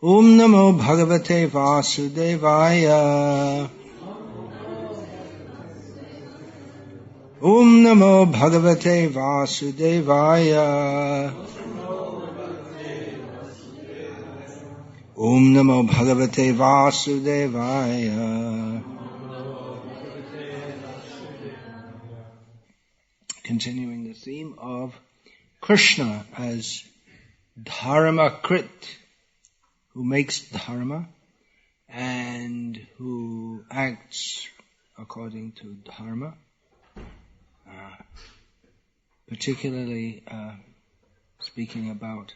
Om Namo Bhagavate Vasudevaya. Om Namo Bhagavate Vasudevaya. Om Namo Bhagavate Vasudevaya. Continuing the theme of Krsna as Dharmakrt, who makes dharma and who acts according to dharma, particularly speaking about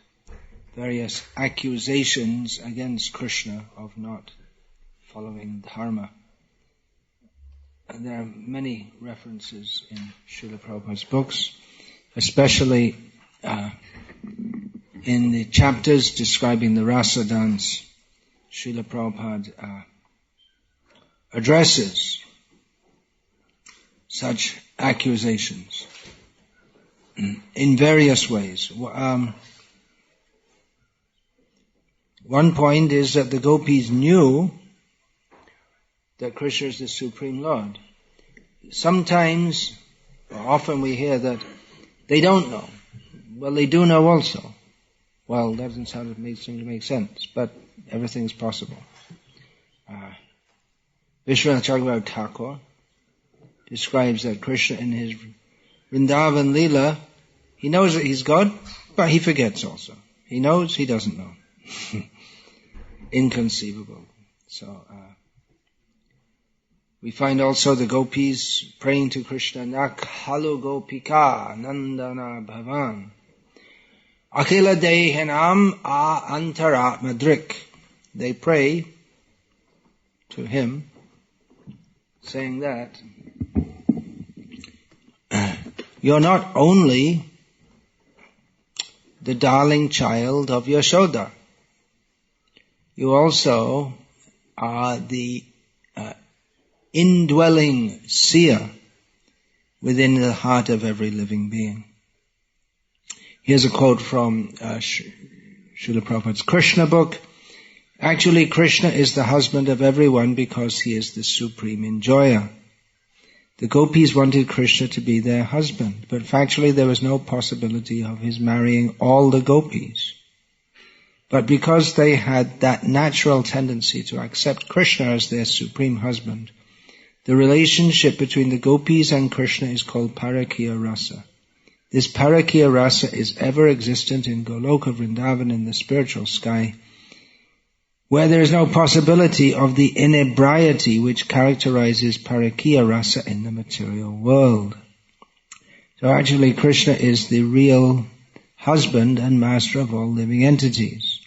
various accusations against Krsna of not following dharma. And there are many references in Srila Prabhupada's books, especially in the chapters describing the rasa dance. Srila Prabhupada addresses such accusations in various ways. One point is that the gopis knew that Krishna is the Supreme Lord. Sometimes, or often we hear that they don't know. Well, they do know also. Well, that doesn't seem to make sense, but everything's possible. Vishnu Thakur describes that Krishna in his Vrindavan Leela, he knows that he's God, but he forgets also. He knows, he doesn't know. Inconceivable. So, we find also the gopis praying to Krishna, Nakhalu Gopika Nandana Bhavan Akhila Dehanam A Antaratmadrik. They pray to him, saying that you're not only the darling child of Yashoda, you also are the indwelling seer within the heart of every living being. Here's a quote from Srila Prabhupada's Krishna book. Actually, Krishna is the husband of everyone because he is the supreme enjoyer. The gopis wanted Krishna to be their husband, but factually there was no possibility of his marrying all the gopis. But because they had that natural tendency to accept Krishna as their supreme husband, the relationship between the gopis and Krishna is called Parakiya Rasa. This Parakiya Rasa is ever existent in Goloka Vrindavan in the spiritual sky, where there is no possibility of the inebriety which characterizes Parakiya Rasa in the material world. So actually Krishna is the real husband and master of all living entities.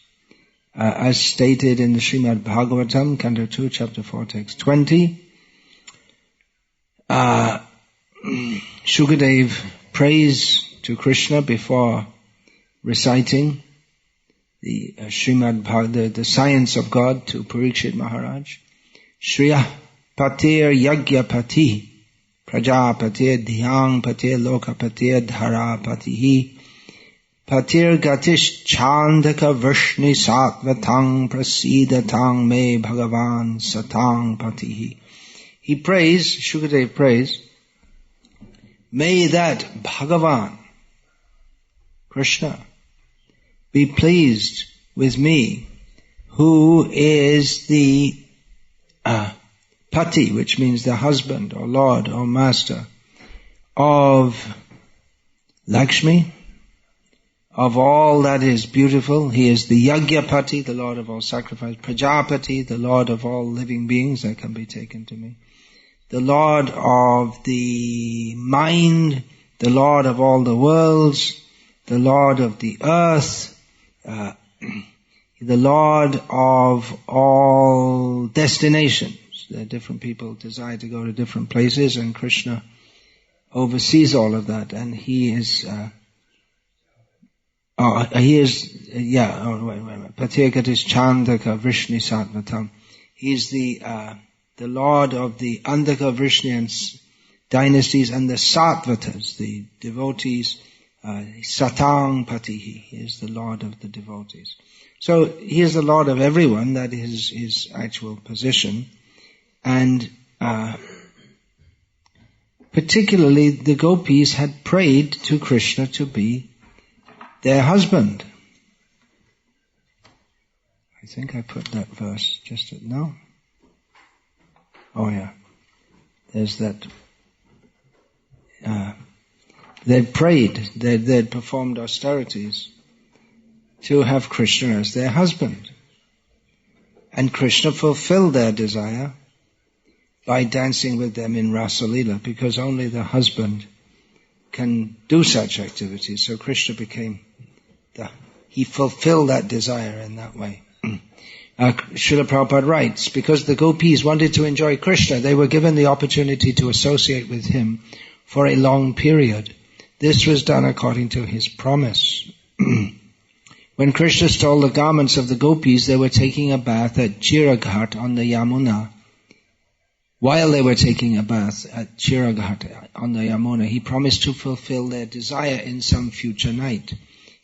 As stated in the Srimad Bhagavatam, Canto 2, Chapter 4, Text 20, Shukadev prays to Krishna before reciting the Srimad Bhagavatam, the science of God, to Parikshit Maharaj. Shriya patir yagya pati, prajapatir dhyang patir lokapatir dhara patihi, patir gatish chandaka vrshni satvatang prasidatang me bhagavan satang patihi. He prays, Shukadev prays, may that Bhagavan, Krishna, be pleased with me, who is the pati, which means the husband or lord or master of Lakshmi, of all that is beautiful. He is the Yagyapati, the lord of all sacrifice, Prajapati, the lord of all living beings that can be taken to me, the lord of the mind, the lord of all the worlds, the lord of the earth, the lord of all destinations. There are different people desire to go to different places, and Krishna oversees all of that, and he is Patyakatis Chandaka Vrishni Satvatam. He is the lord of the Andhaka Vrishnian dynasties and the Sattvatas, the devotees. Satang Patihi, he is the lord of the devotees. So he is the Lord of everyone, that is his actual position. And particularly the gopis had prayed to Krishna to be their husband. I think I put that verse no? Oh yeah. There's that. They'd prayed, they'd performed austerities to have Krishna as their husband. And Krishna fulfilled their desire by dancing with them in Rasa Leela, because only the husband can do such activities. So Krishna he fulfilled that desire in that way. Srila Prabhupada writes, because the gopis wanted to enjoy Krishna, they were given the opportunity to associate with him for a long period. This was done according to his promise. When Krishna stole the garments of the gopis, they were taking a bath at Chiraghat on the Yamuna. While they were taking a bath at Chiraghat on the Yamuna, he promised to fulfill their desire in some future night.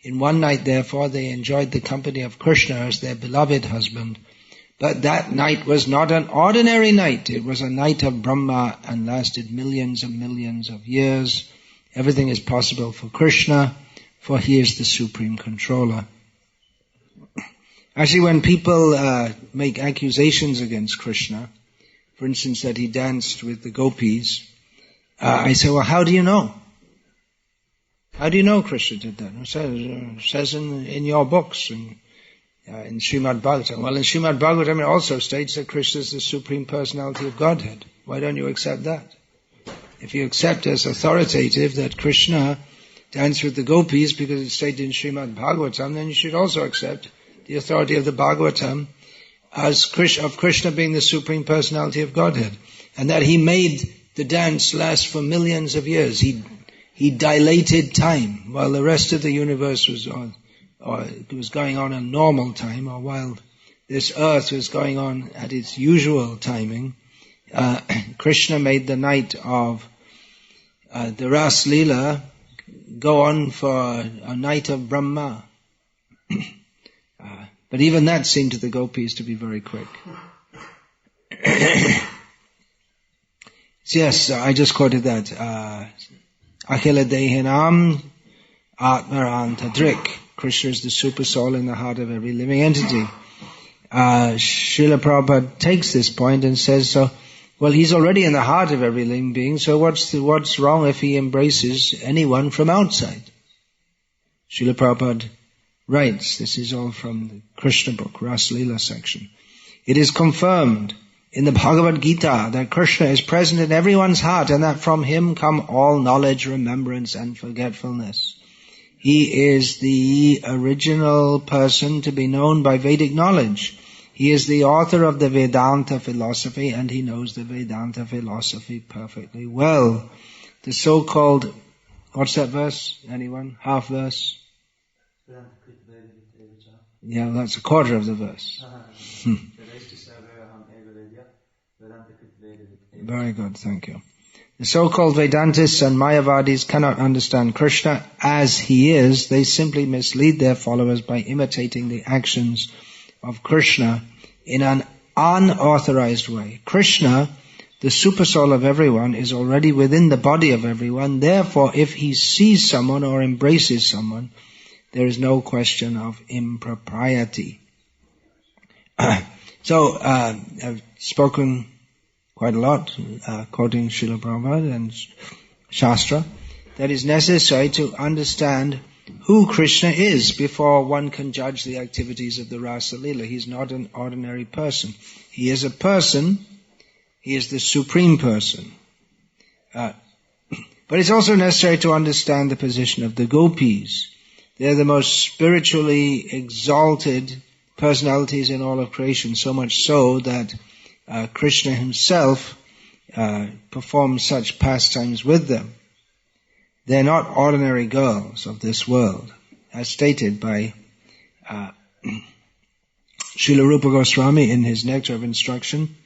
In one night, therefore, they enjoyed the company of Krishna as their beloved husband. But that night was not an ordinary night. It was a night of Brahma and lasted millions and millions of years. Everything is possible for Krishna, for he is the supreme controller. Actually, when people make accusations against Krishna, for instance, that he danced with the gopis, I say, well, how do you know? How do you know Krishna did that? It says in your books, in Srimad Bhagavatam. Well, in Srimad Bhagavatam it also states that Krishna is the Supreme Personality of Godhead. Why don't you accept that? If you accept as authoritative that Krishna danced with the gopis because it's stated in Srimad Bhagavatam, then you should also accept the authority of the Bhagavatam as Krishna being the Supreme Personality of Godhead. And that he made the dance last for millions of years. He dilated time while the rest of the universe was going on in normal time, or while this earth was going on at its usual timing. Krishna made the night of the Ras Leela go on for a night of Brahma. But even that seemed to the gopis to be very quick. Yes, I just quoted that. Akhila Dehinam Atmarantadrik. Krishna is the super soul in the heart of every living entity. Srila Prabhupada takes this point and says, well, he's already in the heart of every living being, so what's wrong if he embraces anyone from outside? Srila Prabhupada writes, this is all from the Krishna book, Ras Leela section. It is confirmed in the Bhagavad Gita that Krishna is present in everyone's heart and that from him come all knowledge, remembrance and forgetfulness. He is the original person to be known by Vedic knowledge. He is the author of the Vedanta philosophy and he knows the Vedanta philosophy perfectly well. The so-called, what's that verse? Anyone? Half verse? Yeah, that's a quarter of the verse. Very good, thank you. The so-called Vedantists and Mayavadis cannot understand Krishna as he is. They simply mislead their followers by imitating the actions of Krishna in an unauthorized way. Krishna, the super soul of everyone, is already within the body of everyone. Therefore, if he sees someone or embraces someone, there is no question of impropriety. So, I've spoken quite a lot, quoting Srila Prabhupada and Shastra, that is necessary to understand who Krishna is before one can judge the activities of the Rasa Leela. He's not an ordinary person. He is a person. He is the supreme person. But it's also necessary to understand the position of the gopis. They're the most spiritually exalted personalities in all of creation, so much so that Krishna himself performs such pastimes with them. They're not ordinary girls of this world, as stated by Srila Rupa Goswami in his Nectar of Instruction.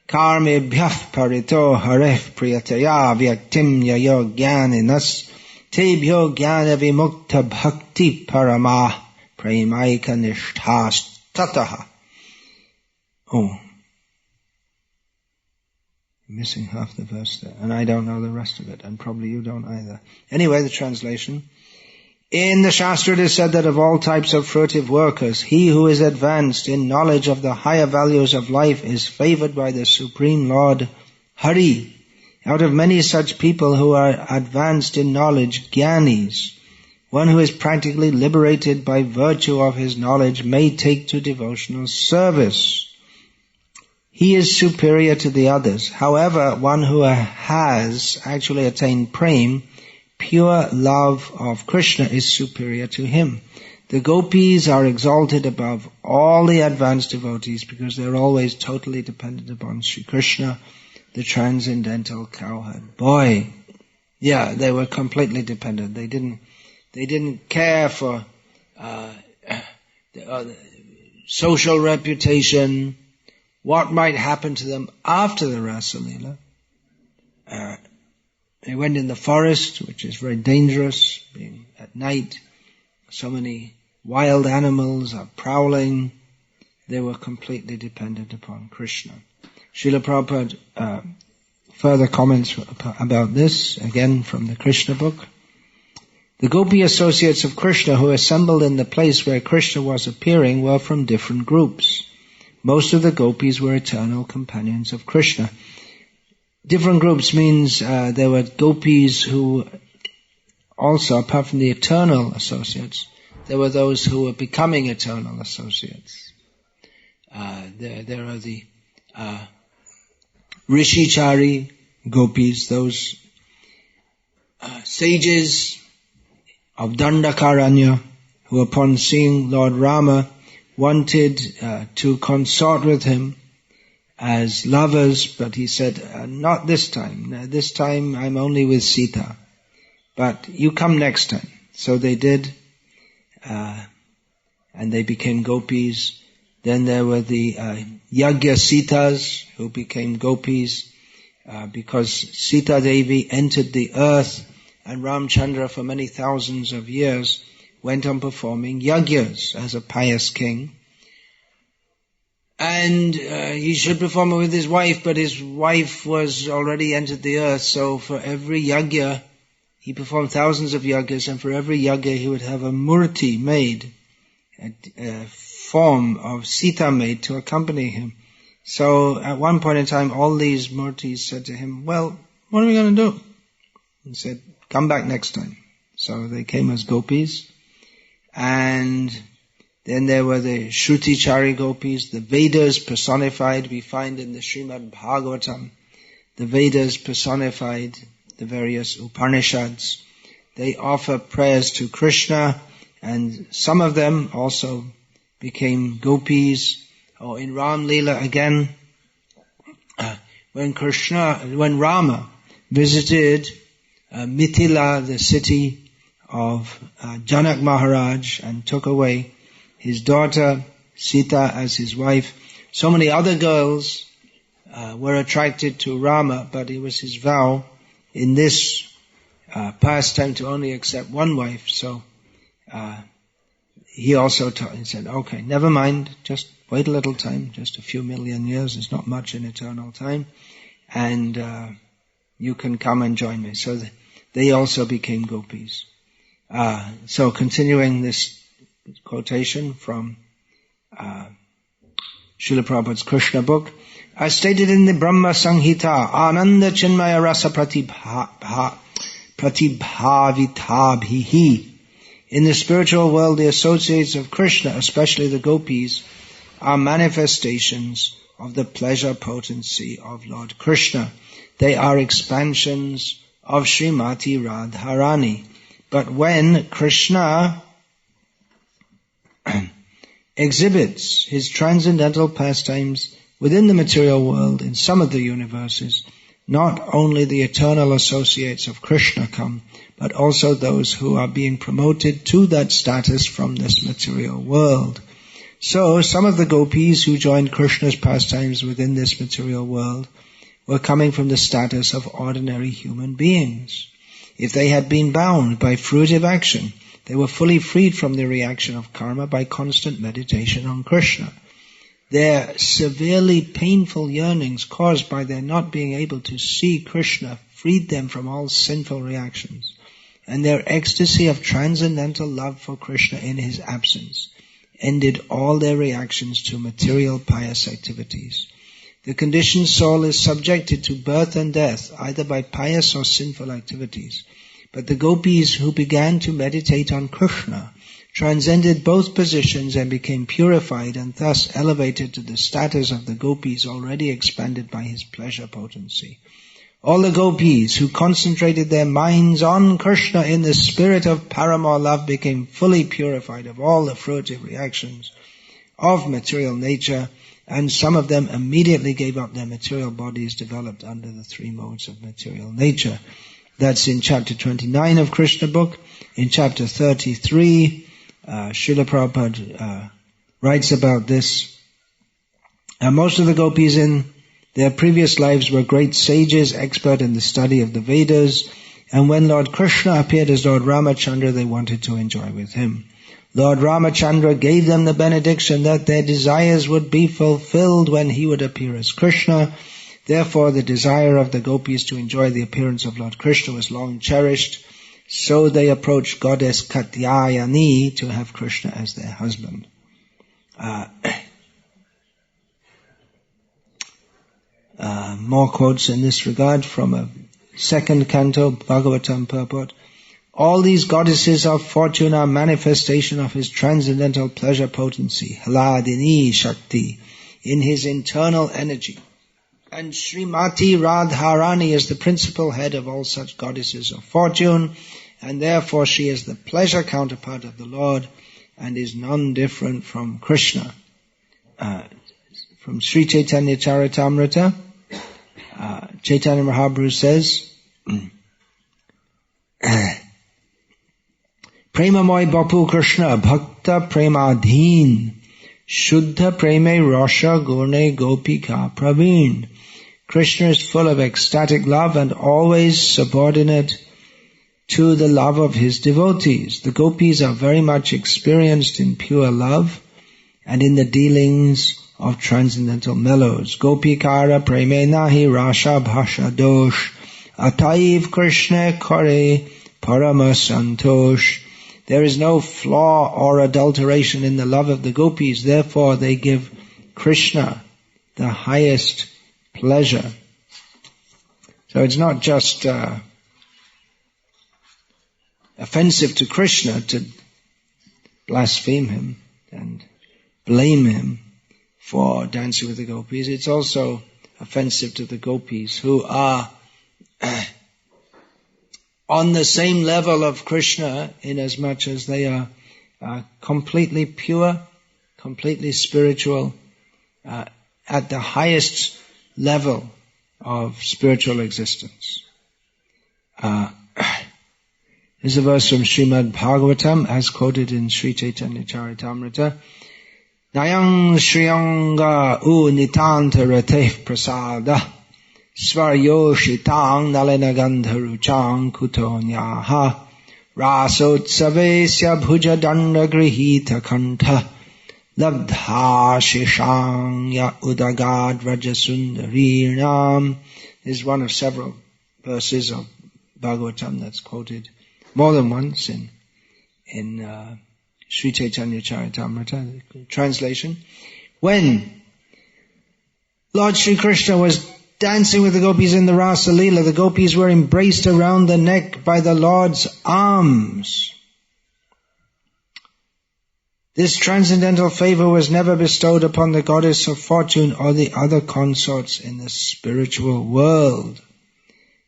Karmebhyah parito hareh priyataya vyaktim yayo jnaninas tebhyo jnana vimukta bhakti paramah premaika nishthas tataha. Oh, missing half the verse there, and I don't know the rest of it, and probably you don't either. Anyway, the translation. In the Shastra it is said that of all types of fruitive workers, he who is advanced in knowledge of the higher values of life is favored by the Supreme Lord Hari. Out of many such people who are advanced in knowledge, Gyanis, one who is practically liberated by virtue of his knowledge may take to devotional service. He is superior to the others. However, one who has actually attained prem, pure love of Krishna, is superior to him. The gopis are exalted above all the advanced devotees because they're always totally dependent upon Sri Krishna, the transcendental cowherd boy. Yeah, they were completely dependent. They didn't care for social reputation, what might happen to them after the Rasa Leela. They went in the forest, which is very dangerous, being at night. So many wild animals are prowling. They were completely dependent upon Krishna. Srila Prabhupada further comments about this, again from the Krishna book. The gopi associates of Krishna who assembled in the place where Krishna was appearing were from different groups. Most of the gopis were eternal companions of Krishna. Different groups means there were gopis who also, apart from the eternal associates, there were those who were becoming eternal associates. There are the Rishichari gopis, those sages of Dandakaranya who upon seeing Lord Rama wanted to consort with him as lovers, but he said, not this time. This time I'm only with Sita. But you come next time. So they did, and they became gopis. Then there were the Yagya Sitas who became gopis because Sita Devi entered the earth and Ramchandra for many thousands of years went on performing yagyas as a pious king. And he should perform it with his wife, but his wife was already entered the earth, so for every yagya, he performed thousands of yagyas, and for every yagya he would have a murti made, a form of Sita made to accompany him. So at one point in time, all these murtis said to him, well, what are we going to do? He said, come back next time. So they came as gopis, and then there were the Shrutichari gopis, the Vedas personified. We find in the Srimad Bhagavatam, the Vedas personified, the various Upanishads. They offer prayers to Krishna, and some of them also became gopis. Or in Ram Leela again, when Rama visited Mithila, the city of Janak Maharaj, and took away his daughter Sita as his wife, so many other girls were attracted to Rama, but it was his vow in this pastime to only accept one wife. So he also he said, okay, never mind, just wait a little time, just a few million years, it's not much in eternal time, and you can come and join me. So they also became gopis. So continuing this quotation from Srila Prabhupada's Krishna book, as stated in the Brahma Samhita, Ananda Chinmaya Rasa Pratibhavitabhihi. In the spiritual world, the associates of Krishna, especially the gopis, are manifestations of the pleasure potency of Lord Krishna. They are expansions of Srimati Radharani. But when Krishna exhibits his transcendental pastimes within the material world in some of the universes, not only the eternal associates of Krishna come, but also those who are being promoted to that status from this material world. So, some of the gopis who joined Krishna's pastimes within this material world were coming from the status of ordinary human beings. If they had been bound by fruitive action, they were fully freed from the reaction of karma by constant meditation on Krishna. Their severely painful yearnings caused by their not being able to see Krishna freed them from all sinful reactions, and their ecstasy of transcendental love for Krishna in his absence ended all their reactions to material pious activities. The conditioned soul is subjected to birth and death, either by pious or sinful activities. But the gopis who began to meditate on Krishna transcended both positions and became purified and thus elevated to the status of the gopis already expanded by his pleasure potency. All the gopis who concentrated their minds on Krishna in the spirit of paramour love became fully purified of all the fruitive reactions of material nature, and some of them immediately gave up their material bodies developed under the three modes of material nature. That's in chapter 29 of Krishna book. In chapter 33, Srila Prabhupada writes about this. Most of the gopis in their previous lives were great sages, expert in the study of the Vedas, and when Lord Krishna appeared as Lord Ramachandra, they wanted to enjoy with him. Lord Ramachandra gave them the benediction that their desires would be fulfilled when he would appear as Krishna. Therefore, the desire of the gopis to enjoy the appearance of Lord Krishna was long cherished. So they approached goddess Katyayani to have Krishna as their husband. More quotes in this regard from a second canto, Bhagavatam purport. All these goddesses of fortune are manifestation of his transcendental pleasure potency, Hladini Shakti, in his internal energy. And Srimati Radharani is the principal head of all such goddesses of fortune, and therefore she is the pleasure counterpart of the Lord and is none different from Krishna. From Sri Chaitanya Charitamrita, Chaitanya Mahaprabhu says, Premamoy Bapu Krishna Bhakta Premadheen Shuddha Preme Rasha Gurne Gopika Praveen. Krishna is full of ecstatic love and always subordinate to the love of his devotees. The gopis are very much experienced in pure love and in the dealings of transcendental mellows. Gopikara preme nahi rasha bhasha dosh ataiv Krishna kare parama santosh. There is no flaw or adulteration in the love of the gopis, therefore they give Krishna the highest pleasure. So it's not just offensive to Krishna to blaspheme him and blame him for dancing with the gopis. It's also offensive to the gopis who are on the same level of Krishna in as much as they are completely pure, completely spiritual, at the highest level of spiritual existence. This is a verse from Srimad Bhagavatam as quoted in Sri Chaitanya Charitamrita. Nayang Shriyanga U Nitanta Rateh Prasada Svaryo Shitang Nalena Gandharuchang Kutonyaha Rasotsavesya Bhuja Danda Grihita Kantha Labdha Shishanya Udagad Rajasundarinam. This is one of several verses of Bhagavatam that's quoted more than once in Sri Chaitanya Charitamrita. Translation: when Lord Sri Krishna was dancing with the gopis in the Rasa Leela, the gopis were embraced around the neck by the Lord's arms. This transcendental favor was never bestowed upon the goddess of fortune or the other consorts in the spiritual world.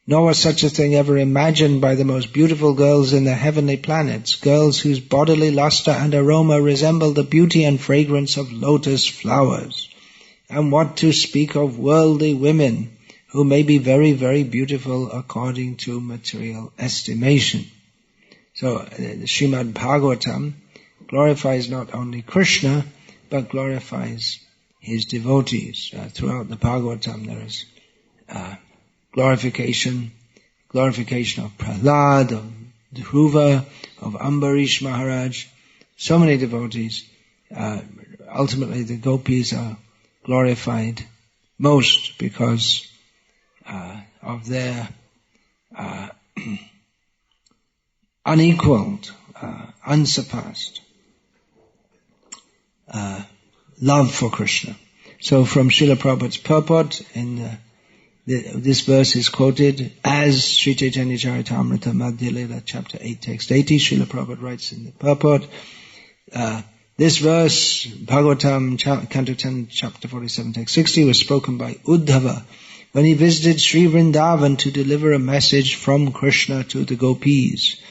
Nor was such a thing ever imagined by the most beautiful girls in the heavenly planets, girls whose bodily luster and aroma resemble the beauty and fragrance of lotus flowers. And what to speak of worldly women, who may be very, very beautiful according to material estimation. So, the Srimad Bhagavatam glorifies not only Krishna, but glorifies his devotees. Throughout the Bhagavatam there is glorification of Prahlad, of Dhruva, of Ambarish Maharaj, so many devotees. Ultimately the gopis are glorified most because of their unequaled, unsurpassed love for Krishna. So from Srila Prabhupada's purport, this verse is quoted as Sri Chaitanya Charitamrita Madhya Lila, chapter 8, text 80. Srila Prabhupada writes in the purport, this verse, Bhagavatam, Canto 10, chapter 47, text 60, was spoken by Uddhava when he visited Sri Vrindavan to deliver a message from Krishna to the gopis.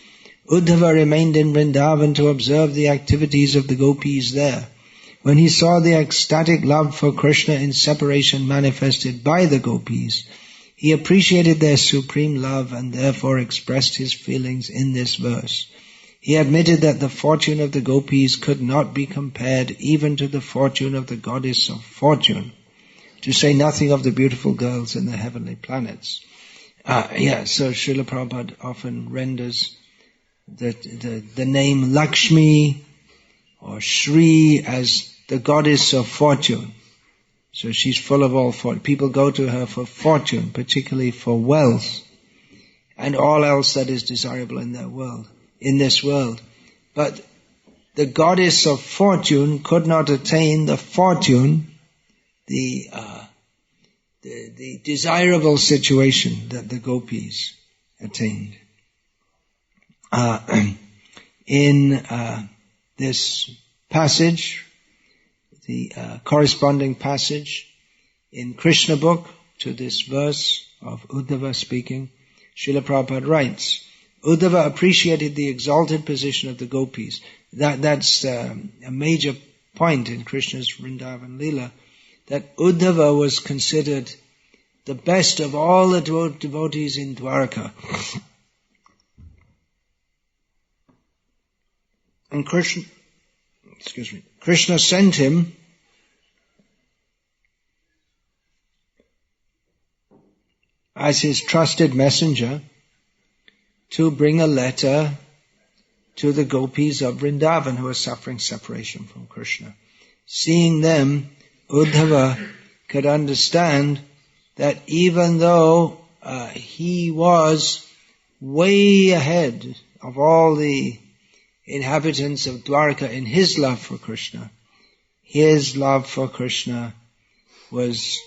Uddhava remained in Vrindavan to observe the activities of the gopis there. When he saw the ecstatic love for Krishna in separation manifested by the gopis, he appreciated their supreme love and therefore expressed his feelings in this verse. He admitted that the fortune of the gopis could not be compared even to the fortune of the goddess of fortune, to say nothing of the beautiful girls in the heavenly planets. So Srila Prabhupada often renders the name Lakshmi or Shri as the goddess of fortune. So she's full of all fortune. People go to her for fortune, particularly for wealth and all else that is desirable in this world. But the goddess of fortune could not attain the fortune, the desirable situation that the gopis attained. In this passage, the corresponding passage in Krishna book to this verse of Uddhava speaking, Srila Prabhupada writes, Uddhava appreciated the exalted position of the gopis. That's a major point in Krishna's Vrindavan Leela, that Uddhava was considered the best of all the devotees in Dwarka. And Krishna sent him as his trusted messenger to bring a letter to the gopis of Vrindavan who are suffering separation from Krishna. Seeing them, Uddhava could understand that even though he was way ahead of all the inhabitants of Dwarka in his love for Krishna, his love for Krishna was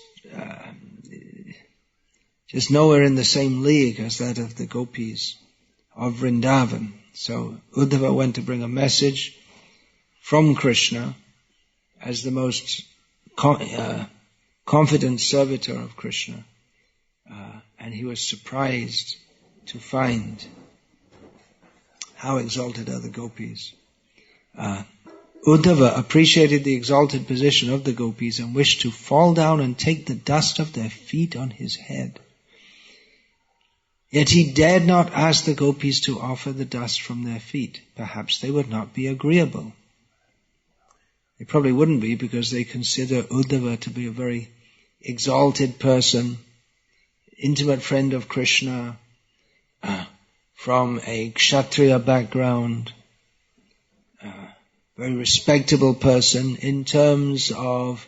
just nowhere in the same league as that of the gopis of Vrindavan. So Uddhava went to bring a message from Krishna as the most confident servitor of Krishna. And he was surprised to find how exalted are the gopis. Uddhava appreciated the exalted position of the gopis and wished to fall down and take the dust of their feet on his head. Yet he dared not ask the gopis to offer the dust from their feet. Perhaps they would not be agreeable. They probably wouldn't be, because they consider Uddhava to be a very exalted person, intimate friend of Krishna, from a Kshatriya background, very respectable person in terms of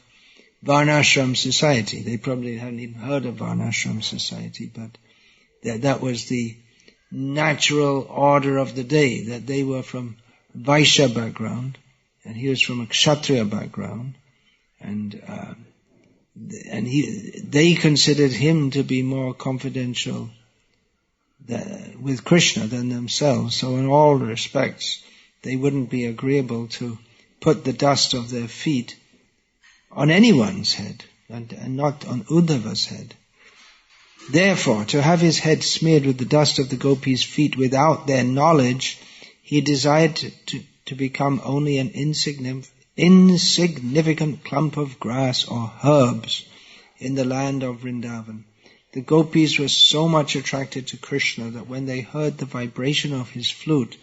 Varnashram society. They probably hadn't even heard of Varnashram society, but that was the natural order of the day, that they were from Vaishya background, and he was from a Kshatriya background, and they considered him to be more confidential with Krishna than themselves. So in all respects, they wouldn't be agreeable to put the dust of their feet on anyone's head, and not on Uddhava's head. Therefore, to have his head smeared with the dust of the gopis' feet without their knowledge, he desired to become only an insignificant clump of grass or herbs in the land of Vrindavan. The gopis were so much attracted to Krishna that when they heard the vibration of his flute,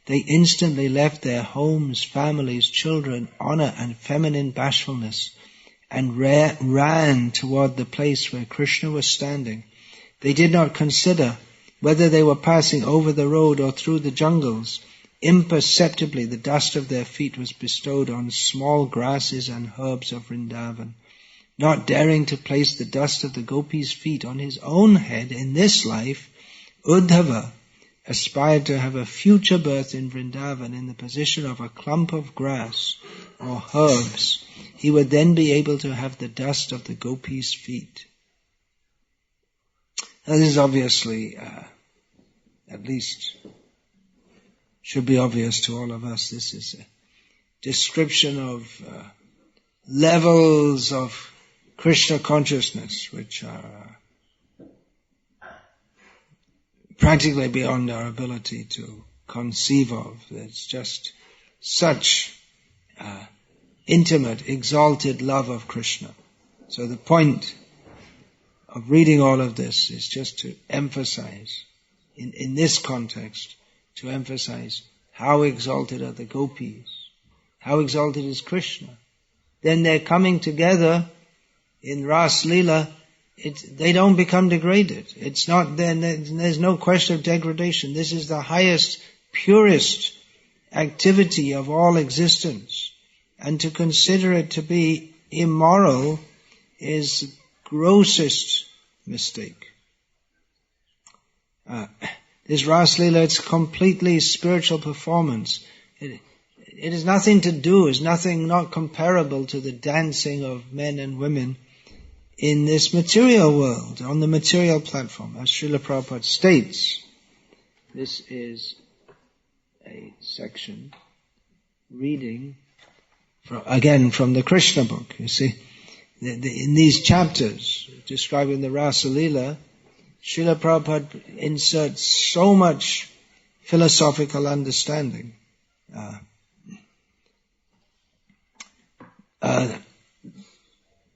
they instantly left their homes, families, children, honor, and feminine bashfulness, and ran toward the place where Krishna was standing. They did not consider Whether they were passing over the road or through the jungles, imperceptibly the dust of their feet was bestowed on small grasses and herbs of Vrindavan. Not daring to place the dust of the gopis' feet on his own head in this life, Uddhava aspired to have a future birth in Vrindavan in the position of a clump of grass or herbs. He would then be able to have the dust of the gopis' feet. Now this is obviously, at least should be obvious to all of us, this is a description of levels of Krishna consciousness which are practically beyond our ability to conceive of. It's just such intimate, exalted love of Krishna. So the point of reading all of this is just to emphasize, in this context, to emphasize how exalted are the gopis, how exalted is Krishna. Then they're coming together in Ras Leela. They don't become degraded. It's not, there's no question of degradation. This is the highest, purest activity of all existence. And to consider it to be immoral is the grossest mistake. This Ras Leela, it's completely spiritual performance. It has nothing to do, is nothing, not comparable to the dancing of men and women in this material world, on the material platform. As Srila Prabhupada states, this is a section reading again from the Krishna book. You see, in these chapters describing the Rasa Leela, Srila Prabhupada inserts so much philosophical understanding.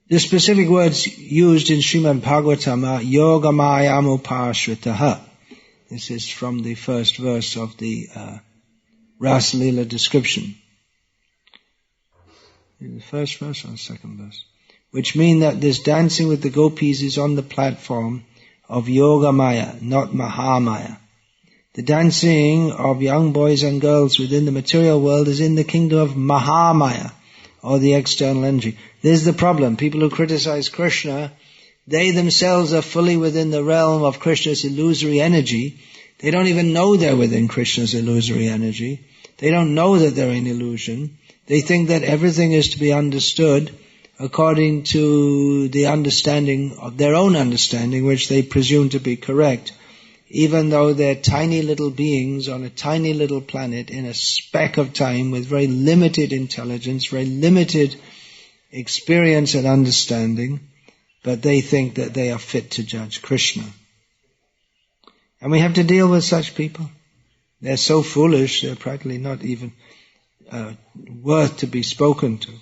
The specific words used in Srimad Bhagavatam are Yogamayam Upashritaha. This is from the first verse of the Rasa Leela description. The first verse or the second verse? Which mean that this dancing with the gopis is on the platform of Yogamaya, not Mahamaya. The dancing of young boys and girls within the material world is in the kingdom of Mahamaya, or the external energy. This is the problem. People who criticize Krishna, they themselves are fully within the realm of Krishna's illusory energy. They don't even know they're within Krishna's illusory energy. They don't know that they're in illusion. They think that everything is to be understood according to the understanding of their own understanding, which they presume to be correct, even though they're tiny little beings on a tiny little planet in a speck of time with very limited intelligence, very limited experience and understanding, but they think that they are fit to judge Krishna. And we have to deal with such people. They're so foolish, they're practically not even worth to be spoken to.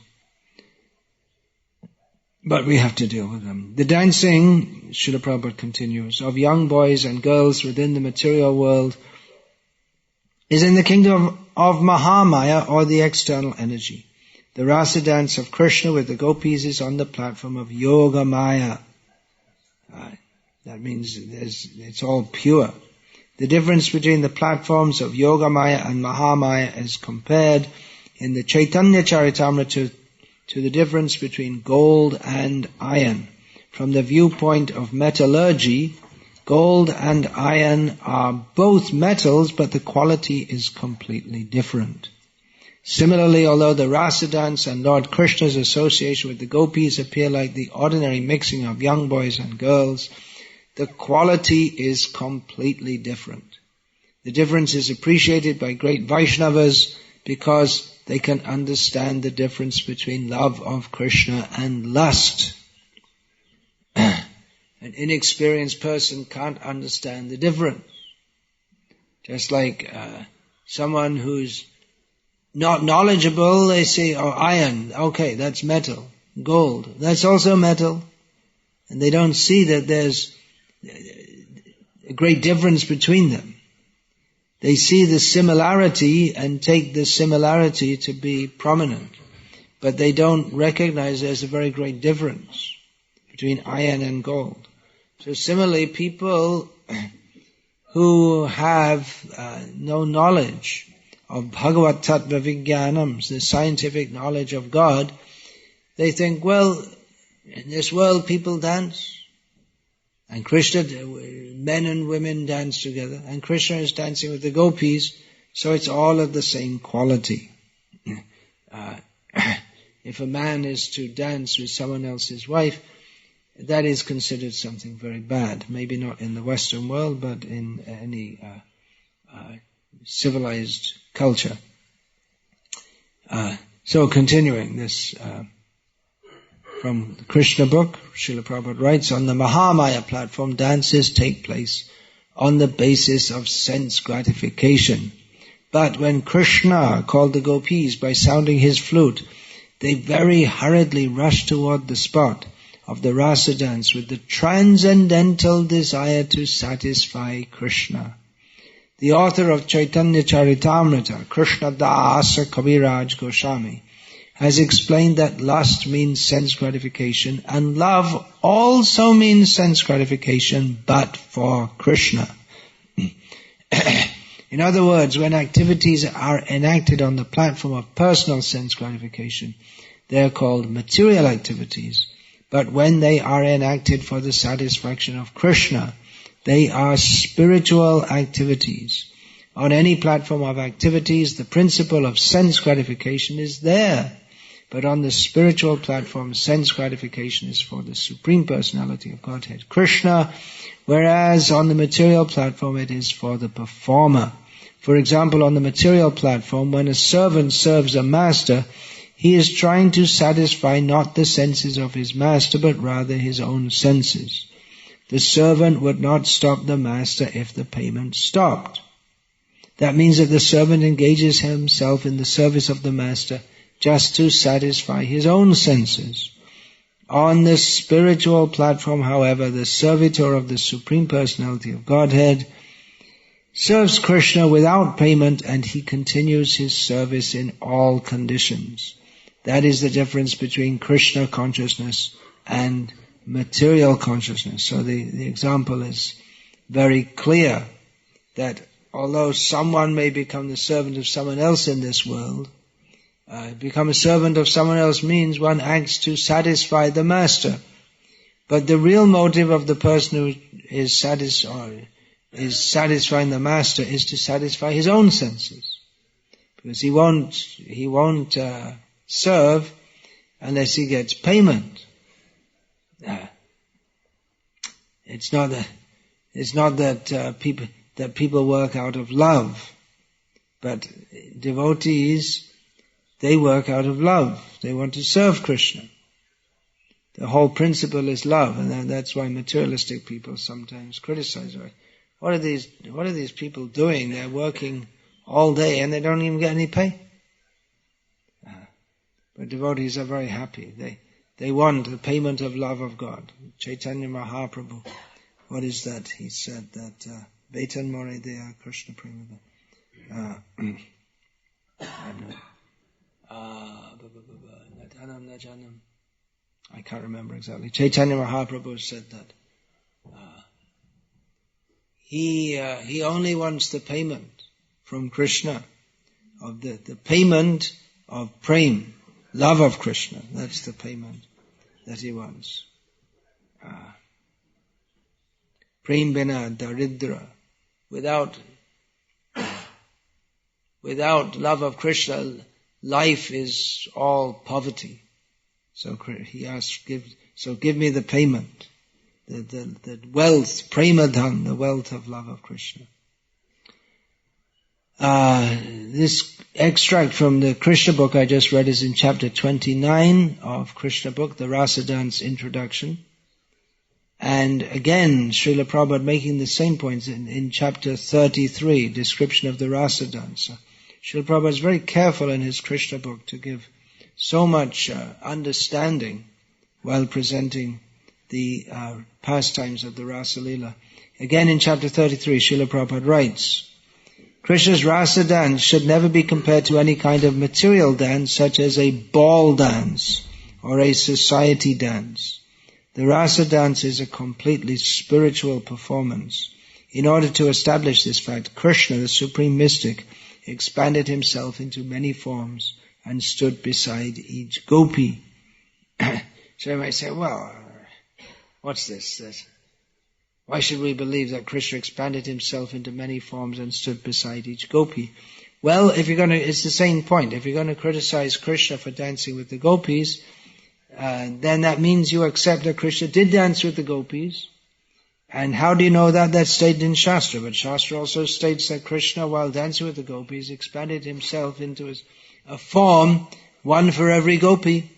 But we have to deal with them. The dancing, Srila Prabhupada continues, of young boys and girls within the material world is in the kingdom of Mahamaya, or the external energy. The rasa dance of Krishna with the gopis is on the platform of Yogamaya. That means it's all pure. The difference between the platforms of Yogamaya and Mahamaya is compared in the Chaitanya Charitamrita to the difference between gold and iron. From the viewpoint of metallurgy, gold and iron are both metals, but the quality is completely different. Similarly, although the rasa dance and Lord Krishna's association with the gopis appear like the ordinary mixing of young boys and girls, the quality is completely different. The difference is appreciated by great Vaishnavas because they can understand the difference between love of Krishna and lust. An inexperienced person can't understand the difference. Just like someone who's not knowledgeable, they say, oh, iron, okay, that's metal. Gold, that's also metal. And they don't see that there's a great difference between them. They see the similarity and take the similarity to be prominent. But they don't recognize there's a very great difference between iron and gold. So similarly, people who have no knowledge of Bhagavat Tattva Vijnanam, the scientific knowledge of God, they think, well, in this world people dance, and Krishna, men and women dance together, and Krishna is dancing with the gopis, so it's all of the same quality. If a man is to dance with someone else's wife, that is considered something very bad. Maybe not in the Western world, but in any civilized culture. So continuing this from the Krishna book, Srila Prabhupada writes, on the Mahamaya platform, dances take place on the basis of sense gratification. But when Krishna called the gopis by sounding his flute, they very hurriedly rushed toward the spot of the rasa dance with the transcendental desire to satisfy Krishna. The author of Chaitanya Charitamrita, Krishna Dasa Kaviraj Goswami, has explained that lust means sense gratification and love also means sense gratification, but for Krishna. In other words, when activities are enacted on the platform of personal sense gratification, they are called material activities. But when they are enacted for the satisfaction of Krishna, they are spiritual activities. On any platform of activities, the principle of sense gratification is there. But on the spiritual platform, sense gratification is for the Supreme Personality of Godhead, Krishna, whereas on the material platform it is for the performer. For example, on the material platform, when a servant serves a master, he is trying to satisfy not the senses of his master, but rather his own senses. The servant would not stop the master if the payment stopped. That means that the servant engages himself in the service of the master just to satisfy his own senses. On the spiritual platform, however, the servitor of the Supreme Personality of Godhead serves Krishna without payment, and he continues his service in all conditions. That is the difference between Krishna consciousness and material consciousness. So the example is very clear that although someone may become the servant of someone else in this world, become a servant of someone else means one acts to satisfy the master. But the real motive of the person who is satisfying the master is to satisfy his own senses. Because he won't serve unless he gets payment. It's not that people work out of love, but devotees, they work out of love. They want to serve Krishna. The whole principle is love, and that's why materialistic people sometimes criticize. What are these people doing? They're working all day and they don't even get any pay. But devotees are very happy. They want the payment of love of God. Chaitanya Mahaprabhu, what is that? He said that Vetan More Deya Krishna Premada. I can't remember exactly. Chaitanya Mahaprabhu said that he only wants the payment from Krishna, of the payment of prem, love of Krishna. That's the payment that he wants. Prem bina daridra. Without love of Krishna, life is all poverty. So he asks, give me the payment, the wealth, premadhan, the wealth of love of Krishna. This extract from the Krishna book I just read is in chapter 29 of Krishna book, the Rasa Dance introduction. And again, Srila Prabhupada making the same points in chapter 33, description of the Rasa Dance. So Srila Prabhupada is very careful in his Krishna book to give so much understanding while presenting the pastimes of the Rasa Leela. Again in chapter 33, Srila Prabhupada writes, Krishna's Rasa dance should never be compared to any kind of material dance such as a ball dance or a society dance. The Rasa dance is a completely spiritual performance. In order to establish this fact, Krishna, the supreme mystic, expanded himself into many forms and stood beside each gopi. So you might say, well, what's this? Why should we believe that Krishna expanded himself into many forms and stood beside each gopi? Well, it's the same point. If you're going to criticize Krishna for dancing with the gopis, then that means you accept that Krishna did dance with the gopis. And how do you know that? That's stated in Shastra. But Shastra also states that Krishna, while dancing with the gopis, expanded himself into a form, one for every gopi.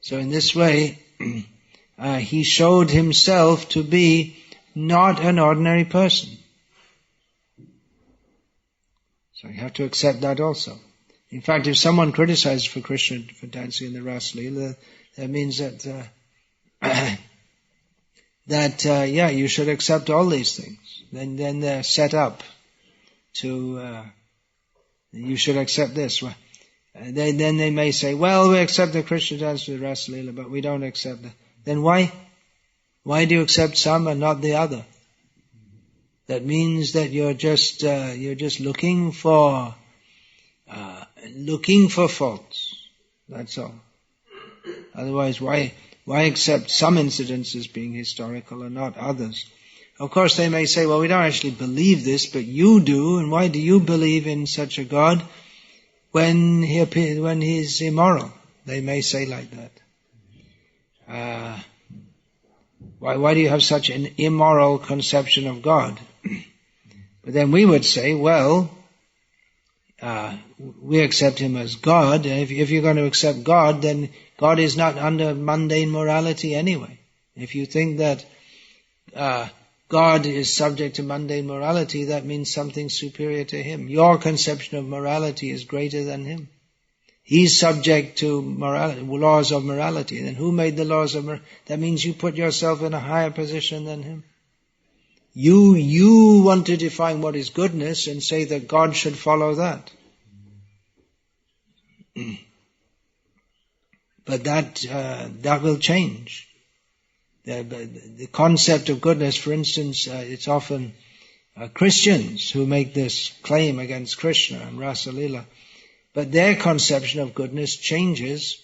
So in this way, he showed himself to be not an ordinary person. So you have to accept that also. In fact, if someone criticizes for Krishna for dancing in the Rasa Leela, that means that you should accept all these things. Then they're set up to, you should accept this. Then they may say, well, we accept that Krishna dances with Rasa Leela, but we don't accept that. Then why? Why do you accept some and not the other? That means that you're just looking for faults. That's all. Otherwise, why accept some incidents as being historical and not others? Of course, they may say, well, we don't actually believe this, but you do, and why do you believe in such a God when he's immoral? They may say like that. Why do you have such an immoral conception of God? But then we would say, well, we accept him as God, and if you're going to accept God, then God is not under mundane morality anyway. If you think that God is subject to mundane morality, that means something superior to him. Your conception of morality is greater than him. He's subject to laws of morality. And who made the laws of morality? That means you put yourself in a higher position than him. You want to define what is goodness and say that God should follow that. But that will change. The concept of goodness, for instance, it's often Christians who make this claim against Krishna and Rasa Leela. But their conception of goodness changes.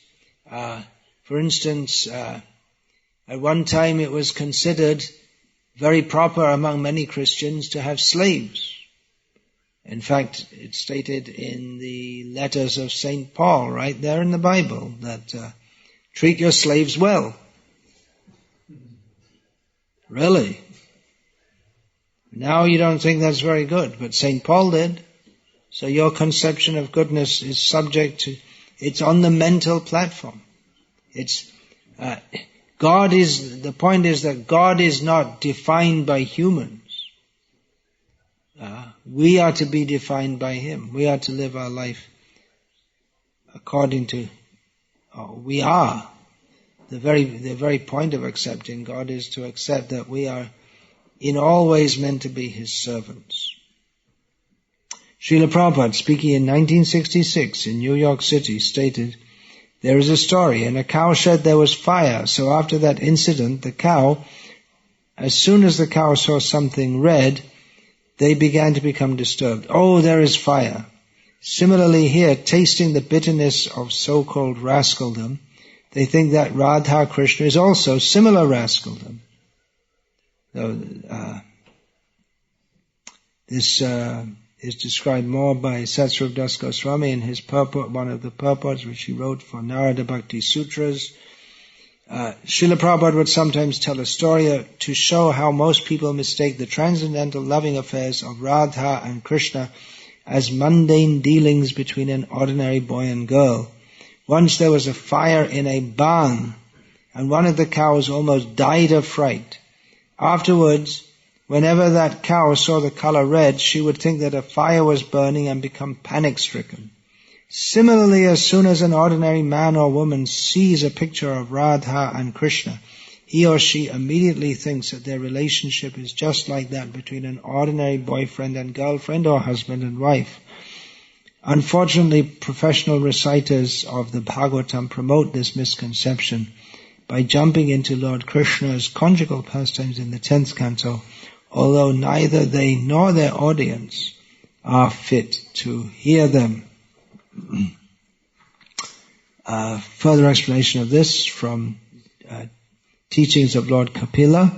For instance, at one time it was considered very proper among many Christians to have slaves. In fact, it's stated in the letters of St. Paul, right there in the Bible, that treat your slaves well. Really? Now you don't think that's very good, but St. Paul did. So your conception of goodness is subject to, it's on the mental platform. The point is that God is not defined by humans. We are to be defined by him. We are to live our life according to, we are. The very point of accepting God is to accept that we are in all ways meant to be his servants. Srila Prabhupada, speaking in 1966 in New York City, stated, there is a story. In a cow shed there was fire. So after that incident, the cow, as soon as the cow saw something red, they began to become disturbed. Oh, there is fire. Similarly here, tasting the bitterness of so-called rascaldom, they think that Radha Krishna is also similar rascaldom. This is described more by Satsrup Das Goswami in his purport, one of the purports which he wrote for Narada Bhakti Sutras. Srila Prabhupada would sometimes tell a story to show how most people mistake the transcendental loving affairs of Radha and Krishna as mundane dealings between an ordinary boy and girl. Once there was a fire in a barn, and one of the cows almost died of fright. Afterwards, whenever that cow saw the color red, she would think that a fire was burning and become panic-stricken. Similarly, as soon as an ordinary man or woman sees a picture of Radha and Krishna, he or she immediately thinks that their relationship is just like that between an ordinary boyfriend and girlfriend or husband and wife. Unfortunately, professional reciters of the Bhagavatam promote this misconception by jumping into Lord Krishna's conjugal pastimes in the 10th canto, although neither they nor their audience are fit to hear them. Further explanation of this from teachings of Lord Kapila.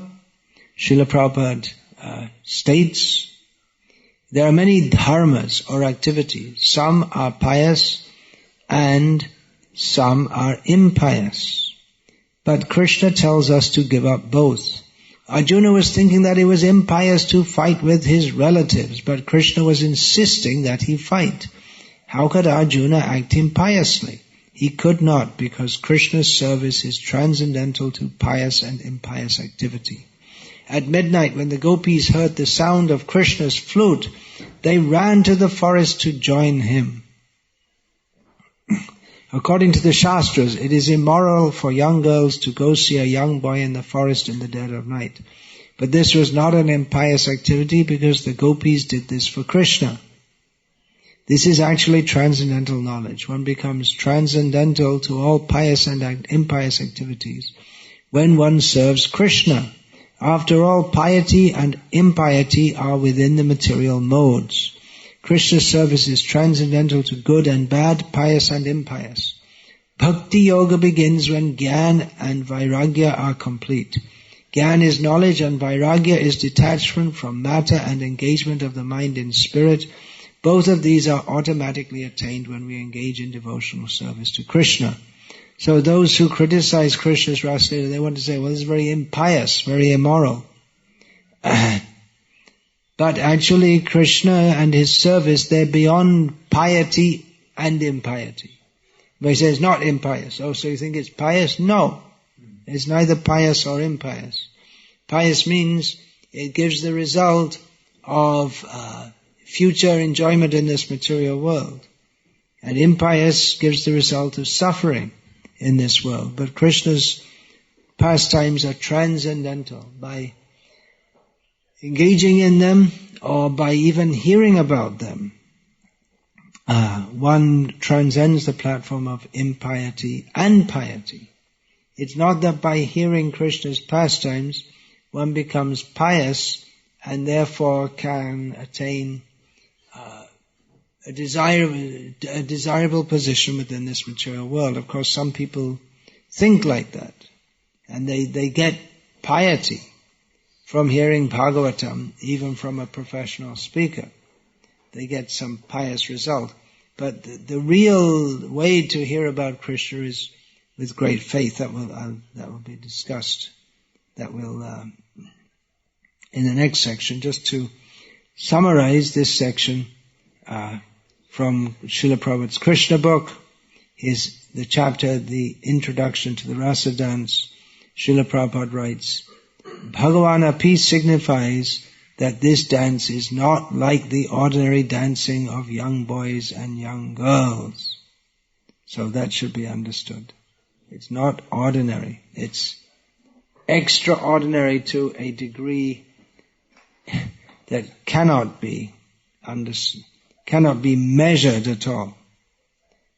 Srila Prabhupada states, there are many dharmas or activities. Some are pious and some are impious. But Krishna tells us to give up both. Arjuna was thinking that it was impious to fight with his relatives, but Krishna was insisting that he fight. How could Arjuna act impiously? He could not, because Krishna's service is transcendental to pious and impious activity. At midnight, when the gopis heard the sound of Krishna's flute, they ran to the forest to join him. According to the Shastras, it is immoral for young girls to go see a young boy in the forest in the dead of night. But this was not an impious activity because the gopis did this for Krishna. This is actually transcendental knowledge. One becomes transcendental to all pious and impious activities when one serves Krishna. After all, piety and impiety are within the material modes. Krishna's service is transcendental to good and bad, pious and impious. Bhakti yoga begins when Gyan and Vairagya are complete. Gyan is knowledge and Vairagya is detachment from matter and engagement of the mind in spirit. Both of these are automatically attained when we engage in devotional service to Krishna. So those who criticize Krishna's Rasa Leela, they want to say, well, this is very impious, very immoral. But actually Krishna and his service, they're beyond piety and impiety. But he says not impious. Oh, so you think it's pious? No. It's neither pious or impious. Pious means it gives the result of future enjoyment in this material world. And impious gives the result of suffering in this world. But Krishna's pastimes are transcendental. By engaging in them or by even hearing about them, one transcends the platform of impiety and piety. It's not that by hearing Krishna's pastimes one becomes pious and therefore can attain a desirable position within this material world. Of course, some people think like that, and they get piety from hearing Bhagavatam, even from a professional speaker. They get some pious result. But the real way to hear about Krishna is with great faith. That will be discussed. That will in the next section. Just to summarize this section from Srila Prabhupada's Krishna book, the chapter, the introduction to the Rasa dance. Srila Prabhupada writes, Bhagavan Api signifies that this dance is not like the ordinary dancing of young boys and young girls. So that should be understood. It's not ordinary. It's extraordinary to a degree that cannot be measured at all.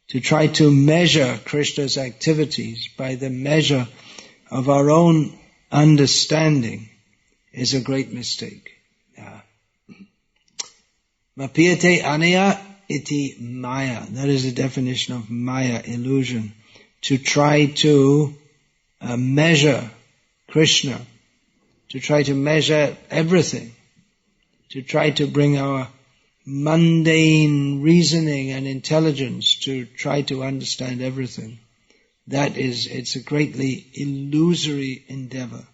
To try to measure Krishna's activities by the measure of our own understanding is a great mistake. Mapiyate anaya iti maya. That is the definition of maya, illusion. To try to measure Krishna, to try to measure everything, to try to bring our mundane reasoning and intelligence to try to understand everything. It's a greatly illusory endeavor.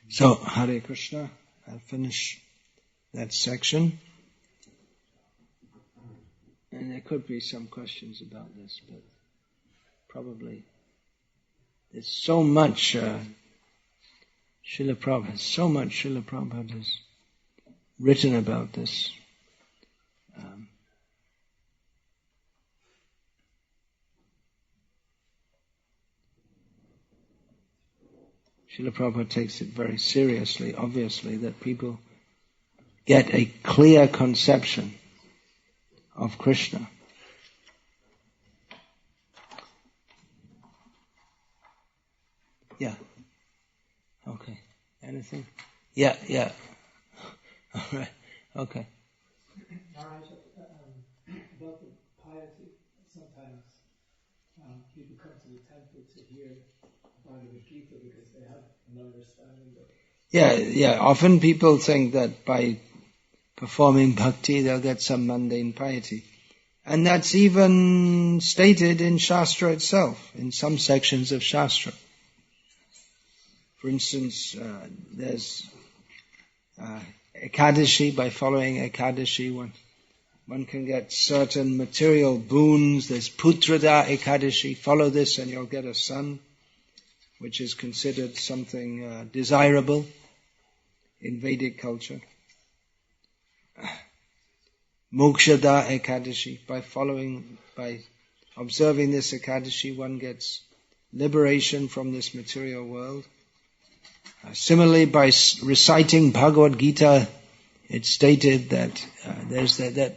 So, Hare Krishna, I'll finish that section. And there could be some questions about this, but probably there's so much Srila Prabhupada has written about this. Srila Prabhupada takes it very seriously, obviously, that people get a clear conception of Krishna. Yeah. Okay. Anything? Yeah. All right. Okay. About the piety, sometimes people come to the temple to hear Bhagavad Gita because they have an understanding that. Yeah. Often people think that by performing bhakti they'll get some mundane piety. And that's even stated in Shastra itself, in some sections of Shastra. For instance, there's Ekadashi. By following Ekadashi, one can get certain material boons. There's Putrada Ekadashi. Follow this and you'll get a son, which is considered something desirable in Vedic culture. Mokshada Ekadashi. By observing this Ekadashi, one gets liberation from this material world. Similarly, by reciting Bhagavad Gita, it's stated that there's that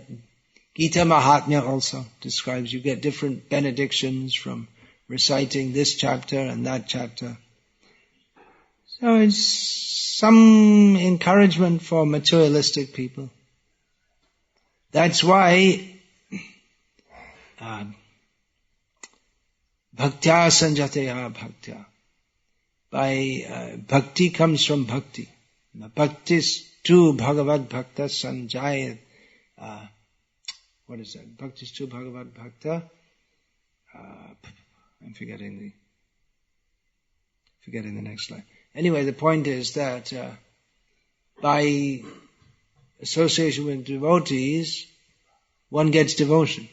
Gita Mahatmya also describes you get different benedictions from reciting this chapter and that chapter. So it's some encouragement for materialistic people. That's why bhaktya sanjataya bhaktya. By bhakti comes from bhakti. Bhaktis tu bhagavad bhakta sanjayat. What is that? Bhaktis tu bhagavad bhakta. I'm forgetting the next line. Anyway, the point is that by association with devotees, one gets devotion.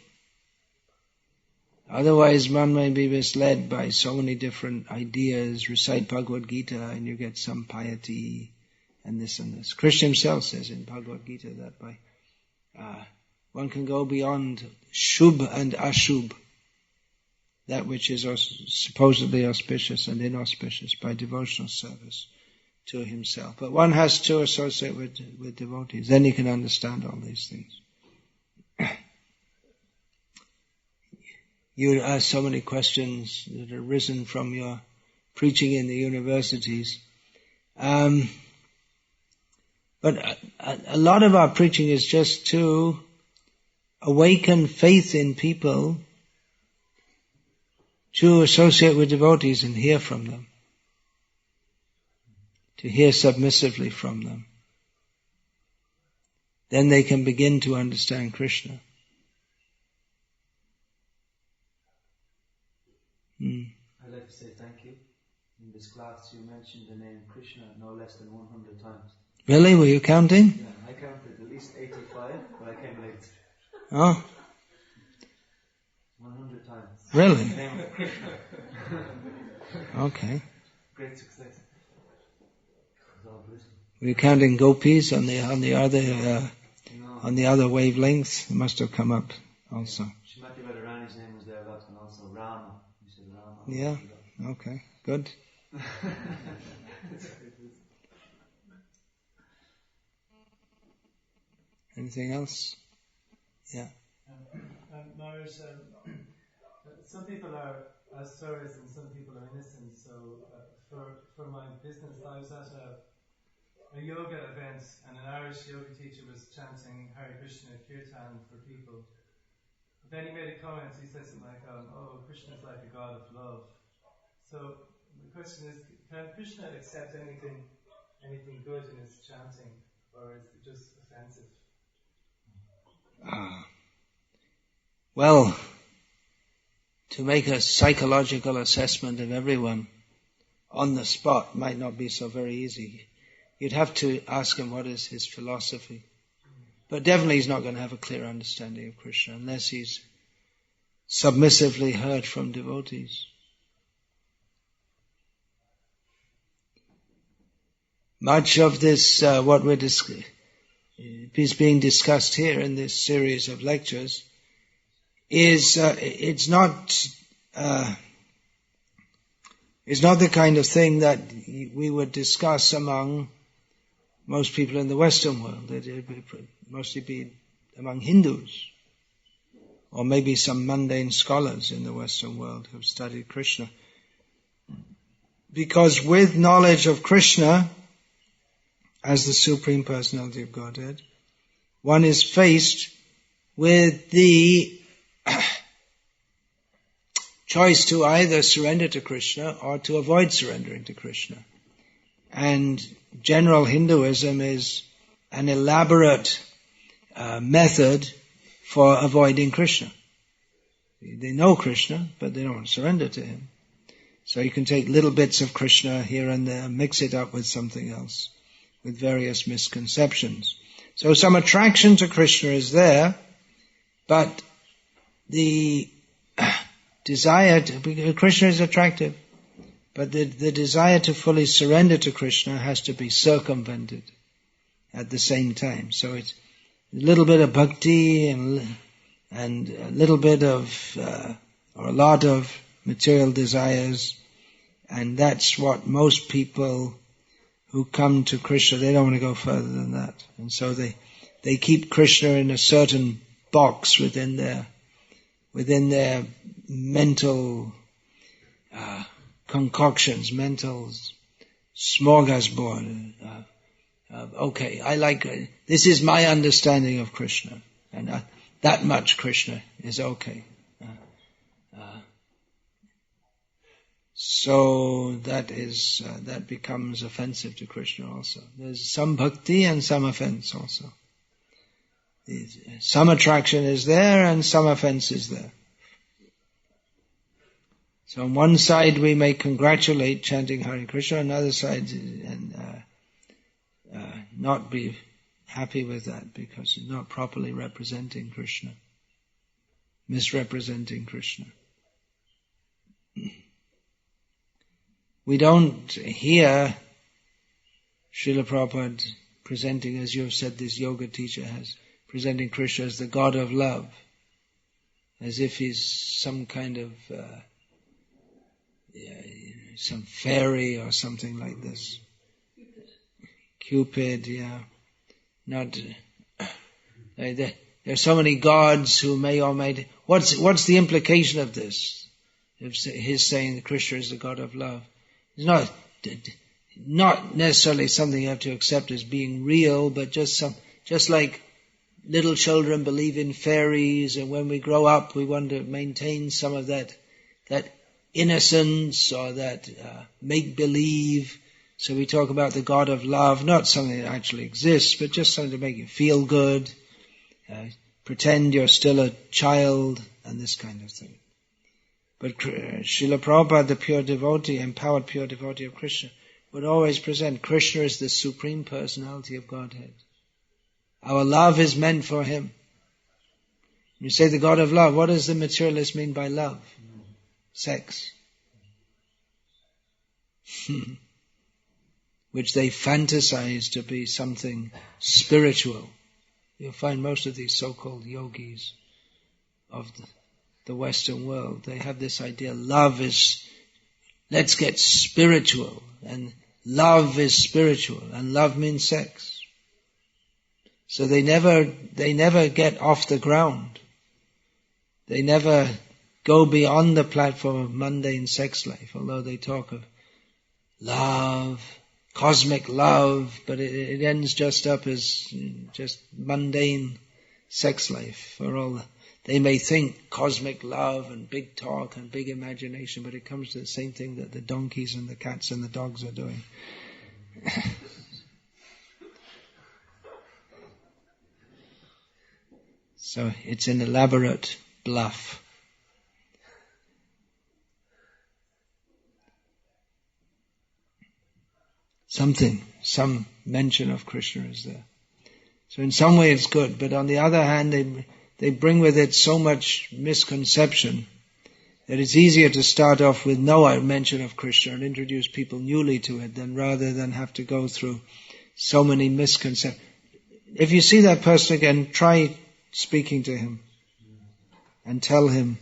Otherwise, one may be misled by so many different ideas. Recite Bhagavad Gita and you get some piety and this and this. Krishna himself says in Bhagavad Gita that by one can go beyond Shubh and Ashubh, that which is supposedly auspicious and inauspicious, by devotional service to himself. But one has to associate with devotees. Then you can understand all these things. You ask so many questions that have arisen from your preaching in the universities. But a lot of our preaching is just to awaken faith in people to associate with devotees and hear from them. To hear submissively from them. Then they can begin to understand Krishna. I'd like to say thank you. In this class you mentioned the name Krishna no less than 100 times. Really? Were you counting? Yeah, I counted at least 85, but I came late. Oh. 100 times. Really? The name of Krishna. Okay. Great success. Were you counting gopis on the other wavelengths? It must have come up also. Shrimati Radharani's name was there a lot, and also Rama. You said Rama. Yeah. Okay. Good. Anything else? Yeah. Maharaj, some people are Asuras and some people are innocent. So for my business, I was at a yoga event, and an Irish yoga teacher was chanting Hare Krishna Kirtan for people. Then he made a comment. He said something like, "Oh, Krishna is like a god of love." So the question is, can Krishna accept anything good in his chanting, or is it just offensive? Well, to make a psychological assessment of everyone on the spot might not be so very easy. You'd have to ask him what is his philosophy. But definitely he's not going to have a clear understanding of Krishna unless he's submissively heard from devotees. Much of this, what is being discussed here in this series of lectures, is it's not the kind of thing that we would discuss among most people in the Western world. It would mostly be among Hindus, or maybe some mundane scholars in the Western world who've studied Krishna. Because with knowledge of Krishna, as the Supreme Personality of Godhead, one is faced with the choice to either surrender to Krishna or to avoid surrendering to Krishna. And general Hinduism is an elaborate method for avoiding Krishna. They know Krishna, but they don't surrender to him. So you can take little bits of Krishna here and there, mix it up with something else, with various misconceptions. So some attraction to Krishna is there, but the desire to, Krishna is attractive, but the desire to fully surrender to Krishna has to be circumvented at the same time. So it's a little bit of bhakti and a little bit of, or a lot of material desires, and that's what most people who come to Krishna, they don't want to go further than that. And so they keep Krishna in a certain box within their mental concoctions, mental smorgasbord. Okay, I like, this is my understanding of Krishna, and that much Krishna is okay. So that becomes offensive to Krishna also. There's some bhakti and some offense also. Some attraction is there and some offense is there. So on one side we may congratulate chanting Hare Krishna, on the other side and not be happy with that because it's not properly representing Krishna, misrepresenting Krishna. We don't hear Srila Prabhupada presenting, as you have said, this yoga teacher has, presenting Krishna as the God of love, as if he's some kind of some fairy or something like this. Cupid, yeah. Not. There are so many gods who may or may. What's the implication of this? If his saying that Krishna is the God of love, it's not necessarily something you have to accept as being real, but just like little children believe in fairies, and when we grow up we want to maintain some of that innocence or that make-believe. So we talk about the God of love, not something that actually exists, but just something to make you feel good, pretend you're still a child, and this kind of thing. But Srila Prabhupada, the pure devotee, empowered pure devotee of Krishna, would always present Krishna as the Supreme Personality of Godhead. Our love is meant for him. When you say the God of love, what does the materialist mean by love? Sex. Which they fantasize to be something spiritual. You'll find most of these so-called yogis of the Western world, they have this idea, love is, let's get spiritual, and love is spiritual, and love means sex. So they never get off the ground. They never go beyond the platform of mundane sex life, although they talk of love, cosmic love, but it ends just up as just mundane sex life. For all they may think cosmic love and big talk and big imagination, but it comes to the same thing that the donkeys and the cats and the dogs are doing. So it's an elaborate bluff. Some mention of Krishna is there. So in some way it's good, but on the other hand they bring with it so much misconception that it's easier to start off with no mention of Krishna and introduce people newly to it rather than have to go through so many misconceptions. If you see that person again, try speaking to him and tell him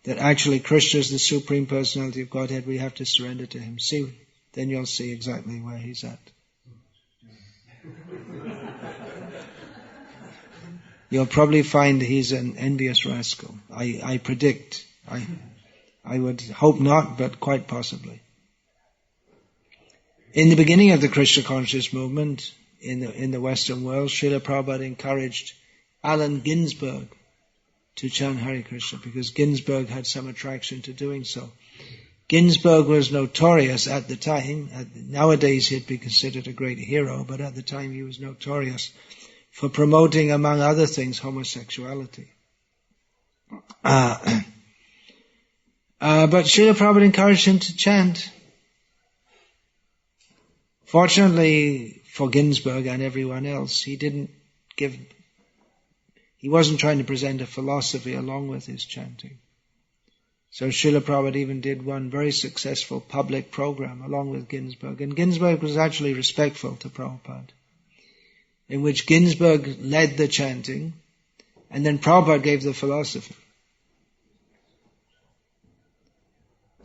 that actually Krishna is the Supreme Personality of Godhead, we have to surrender to him. See, then you'll see exactly where he's at. You'll probably find he's an envious rascal. I predict. I would hope not, but quite possibly. In the beginning of the Krishna conscious movement, in the Western world, Srila Prabhupada encouraged Allen Ginsberg to chant Hare Krishna because Ginsberg had some attraction to doing so. Ginsberg was notorious at the time. Nowadays he'd be considered a great hero, but at the time he was notorious for promoting, among other things, homosexuality. But Srila Prabhupada encouraged him to chant. Fortunately for Ginsberg and everyone else, he wasn't trying to present a philosophy along with his chanting. So Srila Prabhupada even did one very successful public program along with Ginsberg. And Ginsberg was actually respectful to Prabhupada, in which Ginsberg led the chanting, and then Prabhupada gave the philosophy.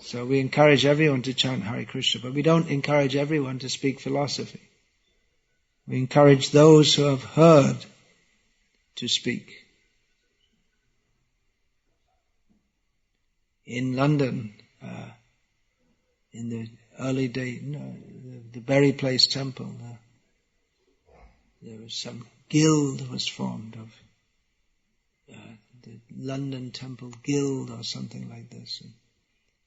So we encourage everyone to chant Hare Krishna, but we don't encourage everyone to speak philosophy. We encourage those who have heard to speak. In London, in the early day, the Berry Place Temple, there was some guild was formed of the London Temple Guild or something like this. And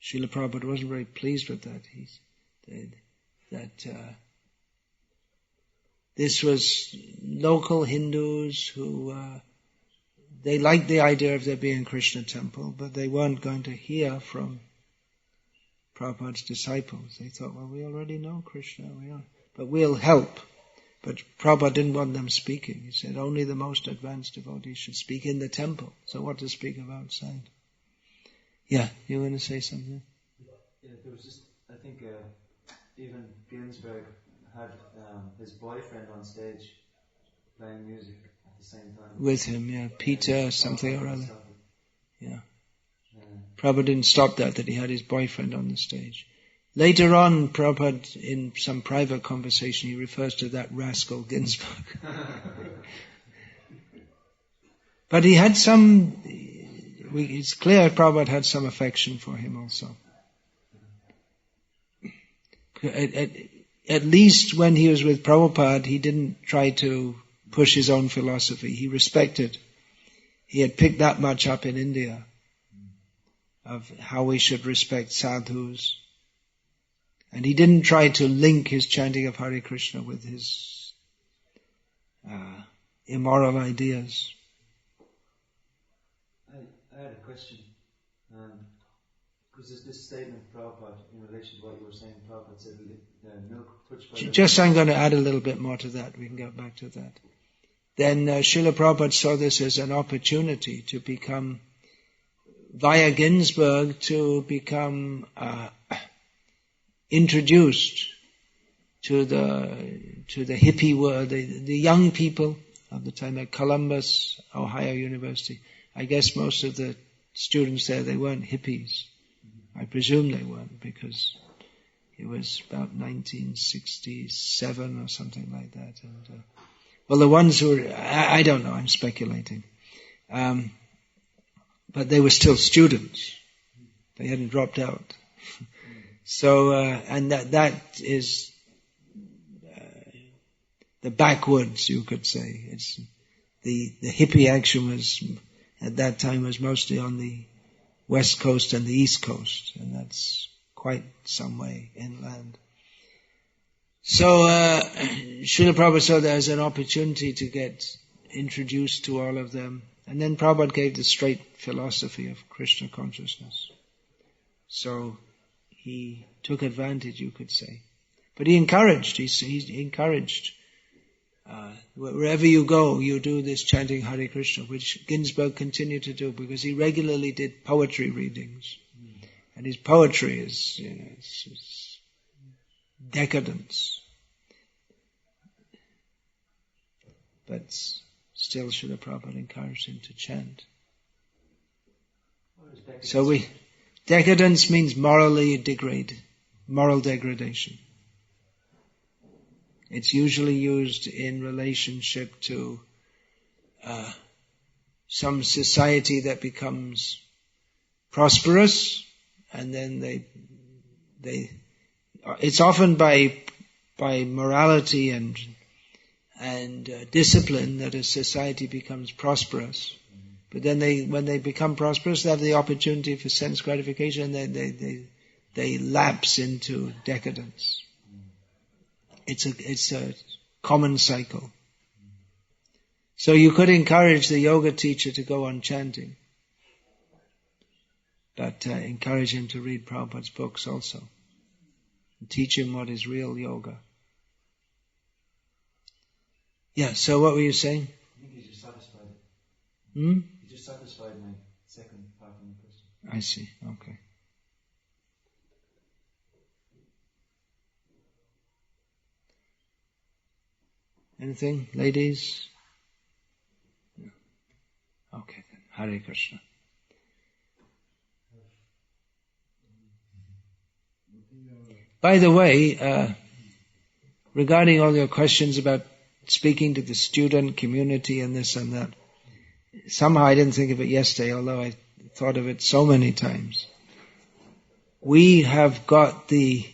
Srila Prabhupada wasn't very pleased with that. He said that this was local Hindus who they liked the idea of there being a Krishna temple, but they weren't going to hear from Prabhupada's disciples. They thought, well, we already know Krishna, but we'll help. But Prabhupada didn't want them speaking. He said only the most advanced devotees should speak in the temple. So what to speak of outside? Yeah, you want to say something? Yeah, there was just, I think even Ginsberg had his boyfriend on stage playing music at the same time. With him, yeah. Peter something or other. Yeah. Prabhupada didn't stop that he had his boyfriend on the stage. Later on, Prabhupada, in some private conversation, he refers to that rascal Ginsberg. But he had it's clear Prabhupada had some affection for him also. At least when he was with Prabhupada, he didn't try to push his own philosophy. He respected. He had picked that much up in India of how we should respect sadhus. And he didn't try to link his chanting of Hare Krishna with his immoral ideas. I had a question. Because there's this statement, Prabhupada, in relation to what you were saying, Prabhupada said, milk touched by Just I'm going to add a little bit more to that. We can get back to that. Then Srila Prabhupada saw this as an opportunity to become, via Ginsberg, to become introduced to the hippie world, the young people of the time at Columbus, Ohio University. I guess most of the students there, they weren't hippies. I presume they weren't, because it was about 1967 or something like that. And well, the ones who were, I don't know, I'm speculating. But they were still students. They hadn't dropped out. So, and that is the backwoods, you could say. It's the hippie action was, at that time, was mostly on the West Coast and the East Coast, and that's quite some way inland. So, Srila Prabhupada saw that as an opportunity to get introduced to all of them. And then Prabhupada gave the straight philosophy of Krishna consciousness. So, he took advantage, you could say. But he encouraged, he encouraged, wherever you go, you do this chanting Hare Krishna, which Ginsberg continued to do, because he regularly did poetry readings. And his poetry is, it's decadence. But still Srila Prabhupada encouraged him to chant. So decadence means moral degradation. It's usually used in relationship to some society that becomes prosperous, and then it's often by morality and and discipline that a society becomes prosperous. But then when they become prosperous, they have the opportunity for sense gratification, and they lapse into decadence. It's a common cycle. So you could encourage the yoga teacher to go on chanting, but encourage him to read Prabhupada's books also, and teach him what is real yoga. Yeah, so what were you saying? I think you just satisfied it. You just satisfied my second part of my question. I see, okay. Anything, ladies? No. Okay then, Hare Krishna. By the way, regarding all your questions about speaking to the student community and this and that, somehow I didn't think of it yesterday, although I thought of it so many times. We have got the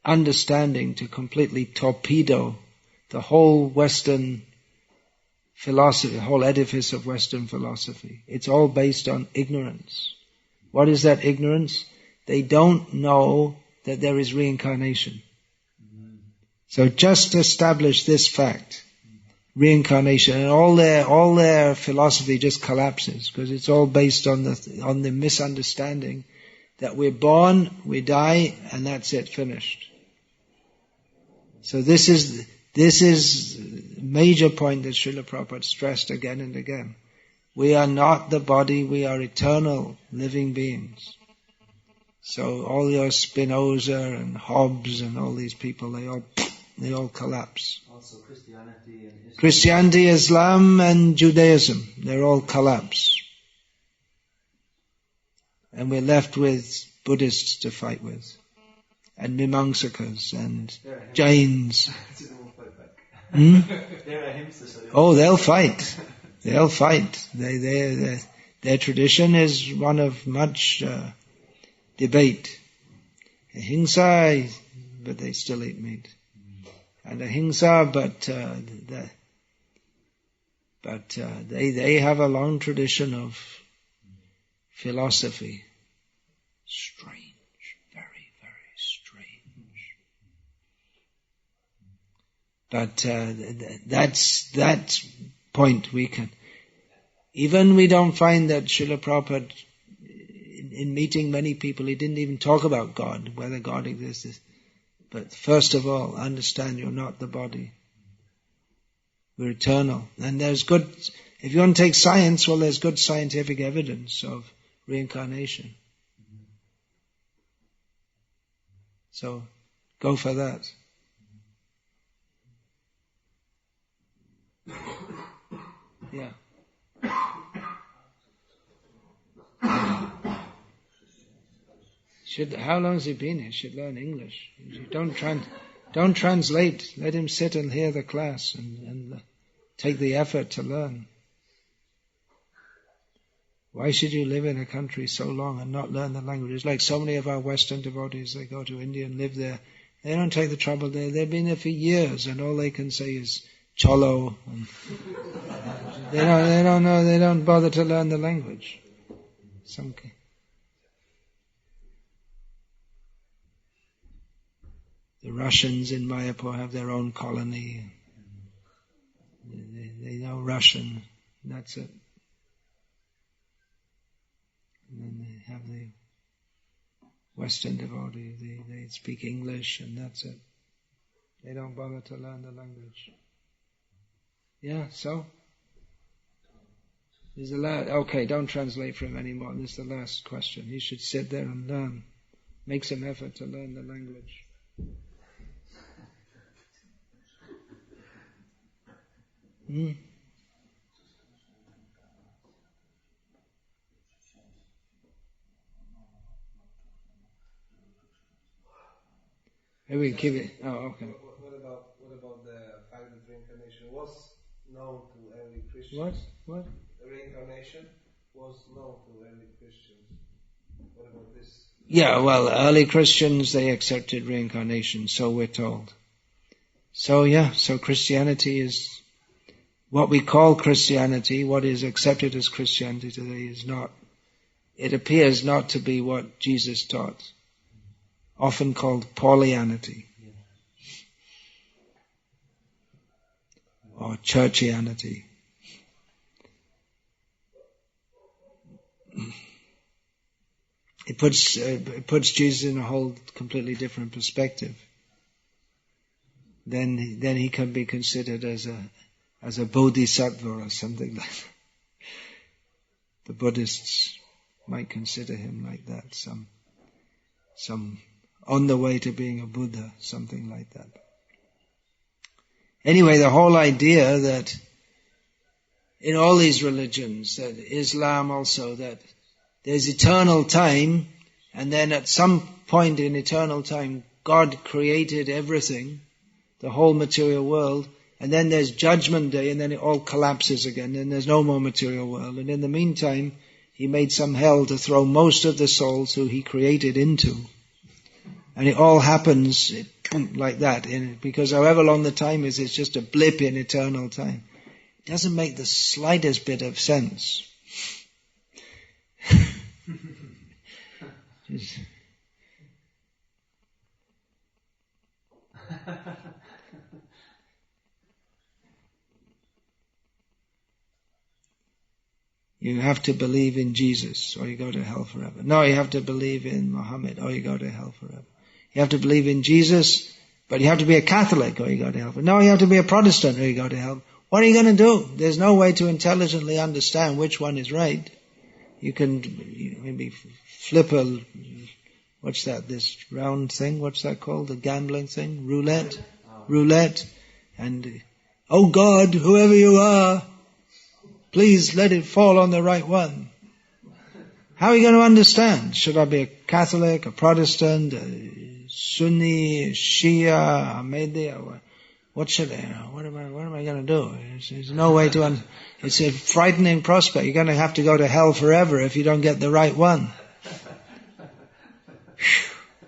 understanding to completely torpedo the whole Western philosophy, the whole edifice of Western philosophy. It's all based on ignorance. What is that ignorance? They don't know that there is reincarnation. So just establish this fact, reincarnation, and all their philosophy just collapses, because it's all based on the misunderstanding that we're born, we die, and that's it, finished. So this is a major point that Srila Prabhupada stressed again and again. We are not the body, we are eternal living beings. So all your Spinoza and Hobbes and all these people, they all collapse. Also Christianity and Islam. Christianity, Islam and Judaism, they're all collapse. And we're left with Buddhists to fight with, and Mimamsakas and Jains. Oh, they'll fight. They'll fight. Their tradition is one of much debate. Ahimsa, but they still eat meat. And ahimsa, but they have a long tradition of philosophy. Strange, very, very strange. But that's that point we can. Even we don't find that Srila Prabhupada, in meeting many people, he didn't even talk about God, whether God exists. But first of all, understand you're not the body. We're eternal. And there's good, if you want to take science, well, there's good scientific evidence of reincarnation. So, go for that. Yeah. How long has he been here? Should learn English. Don't translate. Let him sit and hear the class and take the effort to learn. Why should you live in a country so long and not learn the language? It's like so many of our Western devotees, they go to India and live there. They don't take the trouble there. They've been there for years, and all they can say is cholo. And they don't know. They don't bother to learn the language. The Russians in Mayapur have their own colony. They know Russian. That's it. And then they have the Western devotee. They speak English, and that's it. They don't bother to learn the language. Yeah, so? This is the last. Okay, don't translate for him anymore. This is the last question. He should sit there and learn. Make some effort to learn the language. Maybe keep it. Oh, okay. What about the fact that reincarnation was known to early Christians? What? Reincarnation was known to early Christians. What about this? Yeah, well, early Christians, they accepted reincarnation, so we're told. So Christianity is, what we call Christianity, what is accepted as Christianity today is not, it appears not to be what Jesus taught, often called Paulianity or churchianity. It puts Jesus in a whole completely different perspective. Then he can be considered as a bodhisattva or something like that. The Buddhists might consider him like that, some on the way to being a Buddha, something like that. Anyway, the whole idea that in all these religions, that Islam also, that there's eternal time, and then at some point in eternal time, God created everything, the whole material world, and then there's Judgment Day, and then it all collapses again, and there's no more material world. And in the meantime, He made some hell to throw most of the souls who He created into. And it all happens like that, because however long the time is, it's just a blip in eternal time. It doesn't make the slightest bit of sense. You have to believe in Jesus or you go to hell forever. No, you have to believe in Muhammad or you go to hell forever. You have to believe in Jesus, but you have to be a Catholic or you go to hell forever. No, you have to be a Protestant or you go to hell. What are you going to do? There's no way to intelligently understand which one is right. You can maybe flip what's that, this round thing, what's that called, the gambling thing? Roulette. And, oh God, whoever you are, please let it fall on the right one. How are you going to understand? Should I be a Catholic, a Protestant, a Sunni, a Shia, Ahmadi? What am I going to do? There's no way to it's a frightening prospect. You're going to have to go to hell forever if you don't get the right one.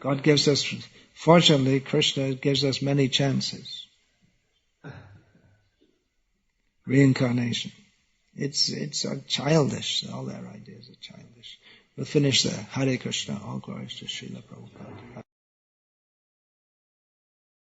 God gives us, fortunately, Krishna gives us many chances. Reincarnation. It's childish. All their ideas are childish. We'll finish there. Hare Krishna. All glories to Srila Prabhupada.